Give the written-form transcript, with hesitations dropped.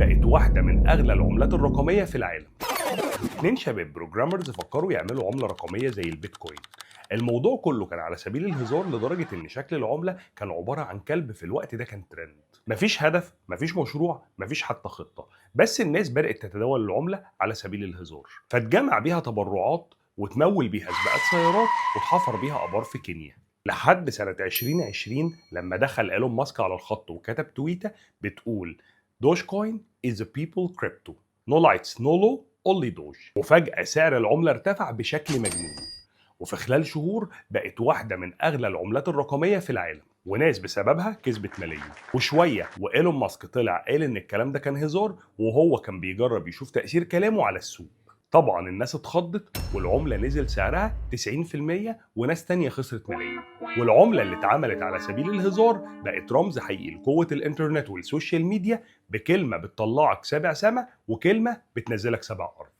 بقت واحدة من أغلى العملات الرقمية في العالم. اتنين شباب بروجرامرز فكروا يعملوا عملة رقمية زي البيتكوين. الموضوع كله كان على سبيل الهزار لدرجة إن شكل العملة كان عبارة عن كلب. في الوقت ده كان ترند، مفيش هدف، مفيش مشروع، مفيش حتى خطة، بس الناس بدأت تتداول العملة على سبيل الهزار، فاتجمع بيها تبرعات وتمول بيها سباقات سيارات وتحفر بيها آبار في كينيا. لحد سنة 2020 لما دخل إيلون ماسك على الخط وكتب تويتة بتقول دوج كوين is a people crypto no lights no law only دوج. وفجأة سعر العملة ارتفع بشكل مجنون، وفي خلال شهور بقت واحدة من أغلى العملات الرقمية في العالم، وناس بسببها كسبت ملايين. وشوية وإيلون ماسك طلع قال إن الكلام ده كان هزار، وهو كان بيجرب يشوف تأثير كلامه على السوق. طبعا الناس اتخضت والعملة نزل سعرها 90%، وناس تانية خسرت ملايين. والعملة اللي اتعملت على سبيل الهزار بقت رمز حقيقي لقوة الإنترنت والسوشيال ميديا، بكلمة بتطلعك سابع سما وكلمة بتنزلك سابع أرض.